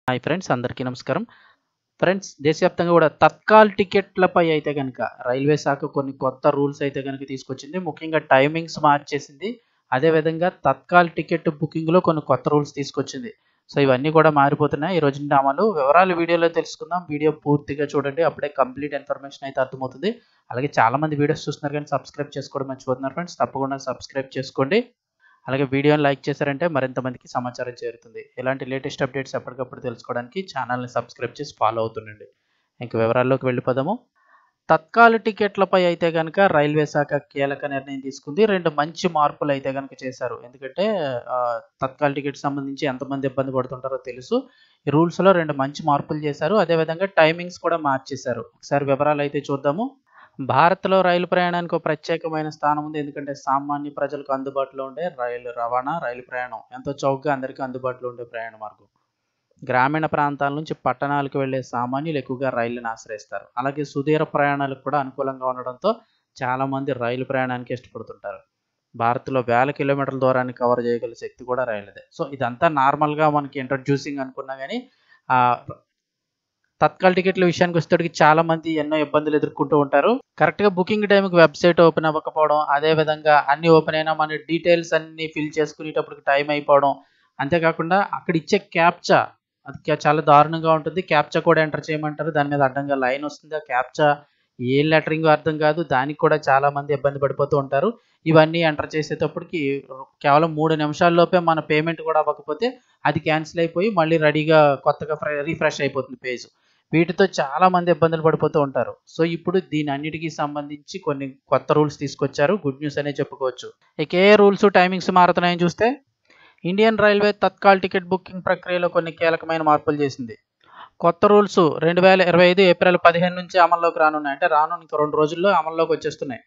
Hi friends, అందరికీ నమస్కారం. Friends, దేశవ్యాప్తంగా కూడా తత్కాల్ టికెట్లపై అయితే గనుక రైల్వే శాఖ కొన్ని కొత్త రూల్స్ అయితే గనుక తీసుకొచ్చింది. ముఖ్యంగా టైమింగ్స్ మార్చేసింది. అదేవిధంగా తత్కాల్ టికెట్ బుకింగ్‌లో కొన్ని కొత్త రూల్స్ తీసుకొచ్చింది. సో, ఇవన్నీ కూడా మారిపోతున్నాయి. ఈ రోజు నుండి అమలు. వివరాలు వీడియోలో తెలుసుకుందాం. వీడియో పూర్తిగా చూడండి. అప్పుడే కంప్లీట్ ఇన్ఫర్మేషన్ అయితే అర్థమవుతుంది. అలాగే చాలామంది వీడియోస్ చూస్తున్నారు కానీ సబ్స్క్రైబ్ చేసుకోవడం మర్చిపోతున్నారు ఫ్రెండ్స్. తప్పకుండా సబ్స్క్రైబ్ చేసుకోండి. అలాగే వీడియోని లైక్ చేశారంటే మరింత మందికి సమాచారం చేరుతుంది. ఇలాంటి లేటెస్ట్ అప్డేట్స్ ఎప్పటికప్పుడు తెలుసుకోవడానికి ఛానల్ని సబ్స్క్రైబ్ చేసి ఫాలో అవుతుండండి. ఇంక వివరాల్లోకి వెళ్ళిపోదాము. తత్కాల్ టికెట్లపై అయితే గనక రైల్వే శాఖ కీలక నిర్ణయం తీసుకుంది. 2 మంచి మార్పులు అయితే గనక చేశారు. ఎందుకంటే తత్కాల్ టికెట్ సంబంధించి ఎంతమంది ఇబ్బంది పడుతుంటారో తెలుసు. ఈ రూల్స్‌లో 2 మంచి మార్పులు చేశారు. అదేవిధంగా టైమింగ్స్ కూడా మార్చేశారు. ఒకసారి వివరాలు అయితే చూద్దాము. భారత్‌లో రైలు ప్రయాణానికి ఒక ప్రత్యేకమైన స్థానం ఉంది. ఎందుకంటే సామాన్య ప్రజలకు అందుబాటులో ఉండే రైలు రవాణా, రైలు ప్రయాణం ఎంతో చౌకగా అందరికీ అందుబాటులో ఉండే ప్రయాణ మార్గం. గ్రామీణ ప్రాంతాల నుంచి పట్టణాలకు వెళ్లే సామాన్యులు ఎక్కువగా రైళ్లను ఆశ్రయిస్తారు. అలాగే సుదూర ప్రయాణాలకు కూడా అనుకూలంగా ఉండడంతో చాలామంది రైలు ప్రయాణానికి ఇష్టపడుతుంటారు. భారత్‌లో వేల కిలోమీటర్ల దూరాన్ని కవర్ చేయగల శక్తి కూడా రైలుదే. సో, ఇదంతా నార్మల్‌గా మనకి ఇంట్రొడ్యూసింగ్ అనుకున్నా గానీ ఆహ్, తత్కాల్ టికెట్ల విషయానికి వచ్చేటప్పటికి చాలా మంది ఎన్నో ఇబ్బందులు ఎదుర్కొంటూ ఉంటారు. కరెక్ట్‌గా బుకింగ్ టైంకి వెబ్‌సైట్ ఓపెన్ అవ్వకపోవడం, అదే విధంగా అన్నీ ఓపెన్ అయినా మన డీటెయిల్స్ అన్నీ ఫిల్ చేసుకునేటప్పటికి టైం అయిపోవడం. అంతేకాకుండా అక్కడ ఇచ్చే క్యాప్చా అది చాలా దారుణంగా ఉంటుంది. క్యాప్చా కూడా ఎంటర్ చేయమంటారు. దాని మీద అడ్డంగా లైన్ వస్తుంది. ఆ క్యాప్చా ఏం లెటరింగో అర్థం కాదు. దానికి కూడా చాలా మంది ఇబ్బంది పడిపోతూ ఉంటారు. ఇవన్నీ ఎంటర్ చేసేటప్పటికి కేవలం 3 నిమిషాల్లోపే మన పేమెంట్ కూడా అవ్వకపోతే అది క్యాన్సిల్ అయిపోయి మళ్ళీ రెడీగా కొత్తగా రిఫ్రెష్ అయిపోతుంది పేజ్. వీటితో చాలా మంది ఇబ్బందులు పడిపోతూ ఉంటారు. సో, ఇప్పుడు దీనన్నిటికి సంబంధించి కొన్ని కొత్త రూల్స్ తీసుకొచ్చారు. గుడ్ న్యూస్ అనే చెప్పుకోవచ్చు. ఇక ఏ రూల్స్, టైమింగ్స్ మారుతున్నాయని చూస్తే Indian railway Tatkal ticket booking ప్రక్రియలో కొన్ని కీలకమైన మార్పులు చేసింది. కొత్త రూల్స్ 2025 ఏప్రిల్ 15 నుంచి అమల్లోకి రానున్నాయి. అంటే రానున్న ఇంక 2 రోజుల్లో అమల్లోకి వచ్చేస్తున్నాయి.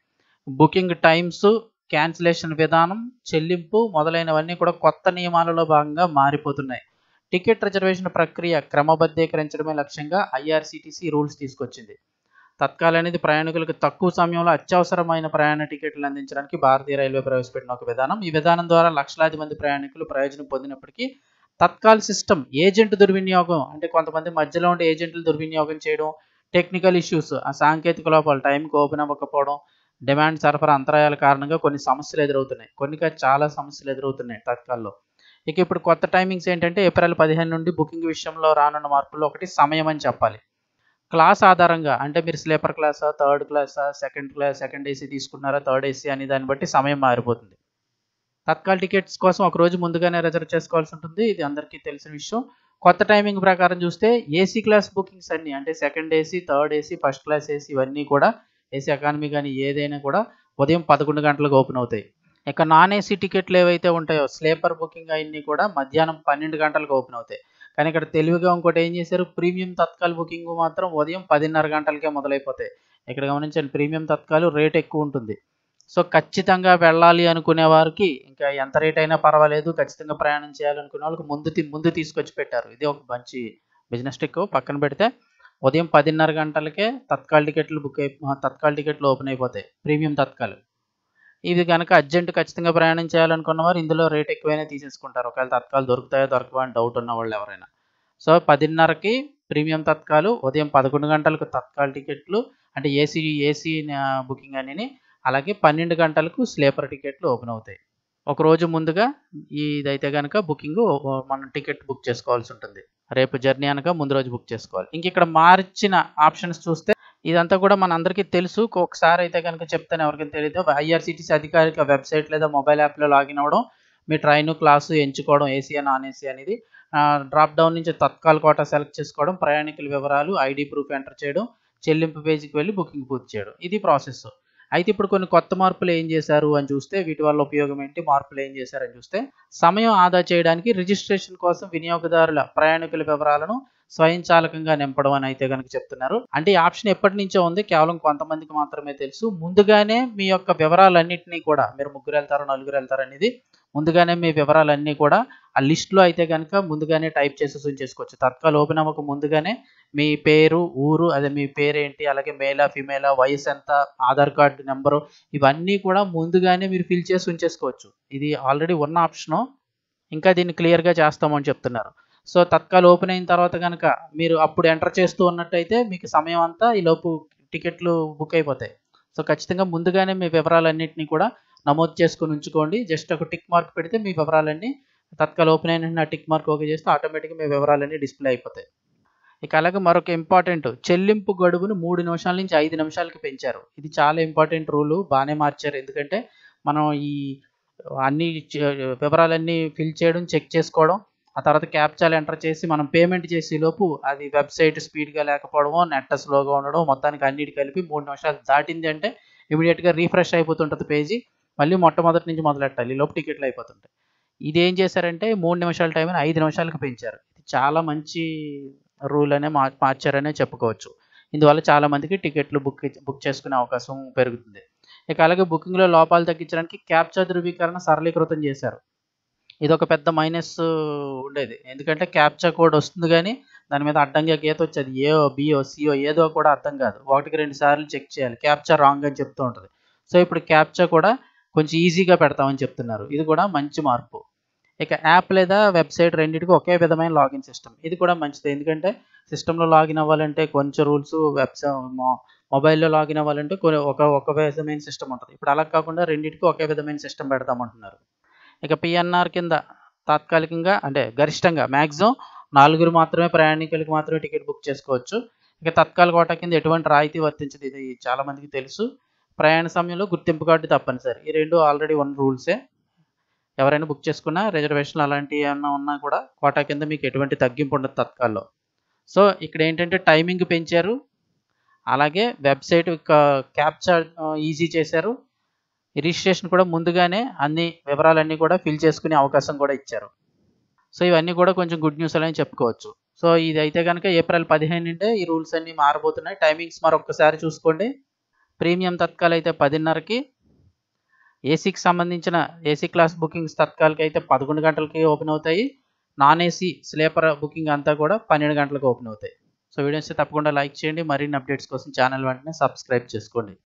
బుకింగ్ టైమ్స్, క్యాన్సిలేషన్ విధానం, చెల్లింపు మొదలైనవన్నీ కూడా కొత్త నియమాలలో భాగంగా మారిపోతున్నాయి. టికెట్ రిజర్వేషన్ ప్రక్రియ క్రమబద్ధీకరించడమే లక్ష్యంగా ఐఆర్‌సీటీసీ రూల్స్ తీసుకొచ్చింది. తత్కాల్ అనేది ప్రయాణికులకు తక్కువ సమయంలో అత్యవసరమైన ప్రయాణ టికెట్లు అందించడానికి భారతీయ రైల్వే ప్రవేశపెట్టిన ఒక విధానం. ఈ విధానం ద్వారా లక్షలాది మంది ప్రయాణికులు ప్రయోజనం పొందినప్పటికీ తత్కాల్ సిస్టమ్ ఏజెంట్ దుర్వినియోగం, అంటే కొంతమంది మధ్యలో ఉండే ఏజెంట్లు దుర్వినియోగం చేయడం, టెక్నికల్ ఇష్యూస్, ఆ సాంకేతిక లోపాలు, టైంకి ఓపెన్ అవ్వకపోవడం, డిమాండ్ సరఫరా అంతరాయాల కారణంగా కొన్ని సమస్యలు ఎదురవుతున్నాయి. కొన్ని కాదు, చాలా సమస్యలు ఎదురవుతున్నాయి తత్కాల్‌లో. ఇక ఇప్పుడు కొత్త టైమింగ్స్ ఏంటంటే ఏప్రిల్ 15 నుండి బుకింగ్ విషయంలో రానున్న మార్పుల్లో ఒకటి సమయం అని చెప్పాలి. క్లాస్ ఆధారంగా, అంటే మీరు స్లీపర్ క్లాసా, థర్డ్ క్లాసా, సెకండ్ ఏసీ తీసుకున్నారా, థర్డ్ ఏసీ అని దాన్ని బట్టి సమయం మారిపోతుంది. తత్కాల్ టికెట్స్ కోసం ఒక రోజు ముందుగానే రిజర్వ్ చేసుకోవాల్సి ఉంటుంది. ఇది అందరికీ తెలిసిన విషయం. కొత్త టైమింగ్ ప్రకారం చూస్తే ఏసీ క్లాస్ బుకింగ్స్ అన్నీ, అంటే second AC, third AC, first class AC ఇవన్నీ కూడా, ఏసీ ఎకానమీ కానీ ఏదైనా కూడా ఉదయం 11 గంటలకు ఓపెన్ అవుతాయి. ఇక నాన్ ఏసీ టికెట్లు ఏవైతే ఉంటాయో స్లీపర్ బుకింగ్ అయన్నీ కూడా మధ్యాహ్నం 12 గంటలకు ఓపెన్ అవుతాయి. కానీ ఇక్కడ తెలివిగా ఇంకోటి ఏం చేశారు, ప్రీమియం తత్కాల్ బుకింగ్ మాత్రం ఉదయం 10:30 గంటలకే మొదలైపోతాయి. ఇక్కడ గమనించండి, ప్రీమియం తత్కాల్ రేట్ ఎక్కువ ఉంటుంది. సో, ఖచ్చితంగా వెళ్ళాలి అనుకునే వారికి ఇంకా ఎంత రేట్ అయినా పర్వాలేదు, ఖచ్చితంగా ప్రయాణం చేయాలనుకునే వాళ్ళకి ముందు తీసుకొచ్చి పెట్టారు. ఇది ఒక మంచి బిజినెస్ ట్రిక్. పక్కన పెడితే ఉదయం 10:30 గంటలకే తత్కాల్ టికెట్లు ఓపెన్ అయిపోతాయి, ప్రీమియం తత్కాల్. ఇది గనక అర్జెంట్ ఖచ్చితంగా ప్రయాణం చేయాలనుకున్నవారు ఇందులో రేట్ ఎక్కువైనా తీసేసుకుంటారు. ఒకవేళ తత్కాల్ దొరుకుతాయో దొరకవో అని డౌట్ ఉన్నవాళ్ళు ఎవరైనా. సో, 10:30కి ప్రీమియం తత్కాలు, ఉదయం 11 గంటలకు తత్కాల్ టికెట్లు, అంటే ఏసీ బుకింగ్ అన్నీని. అలాగే 12 గంటలకు స్లీపర్ టికెట్లు ఓపెన్ అవుతాయి. ఒకరోజు ముందుగా ఇదైతే గనక బుకింగు మనం టికెట్ బుక్ చేసుకోవాల్సి ఉంటుంది. రేపు జర్నీ అనగా ముందు రోజు బుక్ చేసుకోవాలి. ఇంకిక్కడ మార్చిన ఆప్షన్స్ చూస్తే ఇదంతా కూడా మనందరికీ తెలుసు. ఒకసారి అయితే గనక చెప్తాను ఎవరికైనా తెలీదో, ఐఆర్‌సీటీసీ అధికారిక వెబ్‌సైట్ లేదా మొబైల్ యాప్‌లో లాగిన్ అవ్వడం, మీ ట్రైను, క్లాసు ఎంచుకోవడం ఏసీయా, నాన్ ఏసీ అనేది. డ్రాప్ డౌన్ నుంచి తత్కాల్ కోటా సెలెక్ట్ చేసుకోవడం, ప్రయాణికుల వివరాలు, ఐడీ ప్రూఫ్ ఎంటర్ చేయడం, చెల్లింపు పేజీకి వెళ్లి బుకింగ్ పూర్తి చేయడం. ఇది ప్రాసెస్. అయితే ఇప్పుడు కొన్ని కొత్త మార్పులు ఏం చేశారు అని చూస్తే, వీటి వల్ల ఉపయోగం ఏంటి, మార్పులు ఏం చేశారని చూస్తే, సమయం ఆదా చేయడానికి రిజిస్ట్రేషన్ కోసం వినియోగదారుల ప్రయాణికుల వివరాలను స్వయంచాలకంగా నింపడం అని అయితే గనక చెప్తున్నారు. అంటే ఈ ఆప్షన్ ఎప్పటి నుంచో ఉంది, కేవలం కొంతమందికి మాత్రమే తెలుసు. ముందుగానే మీ యొక్క వివరాలన్నింటినీ కూడా, మీరు ముగ్గురు వెళ్తారు, నలుగురు వెళ్తారు అనేది ముందుగానే మీ వివరాలన్నీ కూడా ఆ లిస్ట్‌లో అయితే గనక ముందుగానే టైప్ చేసేసి ఉంచేసుకోవచ్చు. తత్కాల్ ఓపెన్ అవ్వక ముందుగానే మీ పేరు, ఊరు, అదే మీ పేరేంటి, అలాగే మేలా, ఫీమేలా, వయసెంత, ఆధార్ కార్డ్ నంబరు, ఇవన్నీ కూడా ముందుగానే మీరు ఫిల్ చేసి ఉంచేసుకోవచ్చు. ఇది ఆల్రెడీ ఉన్న ఆప్షను. ఇంకా దీన్ని క్లియర్‌గా చేస్తామని చెప్తున్నారు. సో తత్కాల్ ఓపెన్ అయిన తర్వాత కనుక మీరు అప్పుడు ఎంటర్ చేస్తూ ఉన్నట్టయితే మీకు సమయం అంతా ఈలోపు టికెట్లు బుక్ అయిపోతాయి. సో ఖచ్చితంగా ముందుగానే మీ వివరాలన్నింటినీ కూడా నమోదు చేసుకొని ఉంచుకోండి. జస్ట్ ఒక టిక్ మార్క్ పెడితే మీ వివరాలన్నీ తత్కాల్ ఓపెన్ అయిన వెంటనే ఆ టిక్ మార్క్ ఓకే చేస్తే ఆటోమేటిక్గా మీ వివరాలన్నీ డిస్ప్లే అయిపోతాయి. ఇక అలాగే మరొక ఇంపార్టెంట్ చెల్లింపు గడువును 3 నిమిషాల నుంచి 5 నిమిషాలకి పెంచారు. ఇది చాలా ఇంపార్టెంట్ రూలు. బాగానే మార్చారు. ఎందుకంటే మనం ఈ అన్ని వివరాలన్నీ ఫిల్ చేయడం, చెక్ చేసుకోవడం, ఆ తర్వాత క్యాప్చాలు ఎంటర్ చేసి మనం పేమెంట్ చేసేలోపు అది వెబ్సైట్ స్పీడ్గా లేకపోవడమో, నెట్ స్లోగా ఉండడం, మొత్తానికి అన్నిటి కలిపి 3 నిమిషాలు దాటింది అంటే ఇమీడియట్గా రీఫ్రెష్ అయిపోతుంటుంది పేజీ. మళ్ళీ మొట్టమొదటి నుంచి మొదలెట్టాలి. ఈలోపు టికెట్లు అయిపోతుంటాయి. ఇది ఏం చేశారంటే 3 నిమిషాల టైంని 5 నిమిషాలకు పెంచారు. ఇది చాలా మంచి రూల్ అనే మార్చారనే చెప్పుకోవచ్చు. ఇందువల్ల చాలా మందికి టికెట్లు బుక్ చేసుకునే అవకాశం పెరుగుతుంది. ఇక అలాగే బుకింగ్‌లో లోపాలు తగ్గించడానికి క్యాప్చా ధృవీకరణ సరళీకృతం చేశారు. ఇదొక పెద్ద మైనస్ ఉండేది. ఎందుకంటే క్యాప్చా కోడ్ వస్తుంది గానీ, దాని మీద అడ్డంగా గీత వచ్చేది. ఏఓ, బీఓ, సీఓ ఏదో కూడా అర్థం కాదు. ఒకటికి 2 సార్లు చెక్ చేయాలి. క్యాప్చా రాంగ్ అని చెప్తూ ఉంటది. సో, ఇప్పుడు క్యాప్చా కూడా కొంచెం ఈజీగా పెడతామని చెప్తున్నారు. ఇది కూడా మంచి మార్పు. ఇక యాప్ లేదా వెబ్సైట్ రెండిటికి ఒకే విధమైన లాగిన్ సిస్టమ్. ఇది కూడా మంచిదే. ఎందుకంటే సిస్టమ్‌లో లాగిన్ అవ్వాలంటే కొంచెం రూల్స్, మొబైల్‌లో లాగిన్ అవ్వాలంటే ఒక విధమైన సిస్టమ్ ఉంటది. ఇప్పుడు అలా కాకుండా రెండిటికి ఒకే విధమైన సిస్టమ్ పెడతామంటున్నారు. ఇక పీఎన్ఆర్ కింద తాత్కాలికంగా అంటే గరిష్టంగా మాక్సిమం 4 మాత్రమే ప్రయాణికులకు మాత్రమే టికెట్ బుక్ చేసుకోవచ్చు. ఇక తత్కాల్ కోటా కింద ఎటువంటి రాయితీ వర్తించదు. ఇది చాలా మందికి తెలుసు. ప్రయాణ సమయంలో గుర్తింపు కార్డు తప్పనిసరి. ఈ 2 ఆల్రెడీ ఉన్న రూల్సే. ఎవరైనా బుక్ చేసుకున్నా రిజర్వేషన్లు అలాంటివి ఏమన్నా ఉన్నా కూడా కోటా కింద మీకు ఎటువంటి తగ్గింపు ఉండదు తత్కాల్లో. సో ఇక్కడ ఏంటంటే టైమింగ్ పెంచారు. అలాగే వెబ్సైట్ క్యాప్చా ఈజీ చేశారు. రిజిస్ట్రేషన్ కూడా ముందుగానే అన్ని వివరాలన్నీ కూడా ఫిల్ చేసుకునే అవకాశం కూడా ఇచ్చారు. సో ఇవన్నీ కూడా కొంచెం గుడ్ న్యూస్ అని చెప్పుకోవచ్చు. సో ఇదైతే కనుక ఏప్రిల్ 15 నుండే ఈ రూల్స్ అన్నీ మారబోతున్నాయి. టైమింగ్స్ మరొకసారి చూసుకోండి. ప్రీమియం తత్కాల్ అయితే 10:30కి, ఏసీకి సంబంధించిన ఏసీ క్లాస్ బుకింగ్స్ తత్కాల్కి అయితే 11 గంటలకి ఓపెన్ అవుతాయి. నాన్ ఏసీ స్లీపర్ బుకింగ్ అంతా కూడా 12 గంటలకు ఓపెన్ అవుతాయి. సో వీడియోస్ తప్పకుండా లైక్ చేయండి. మరిన్ని అప్డేట్స్ కోసం ఛానల్ వెంటనే సబ్స్క్రైబ్ చేసుకోండి.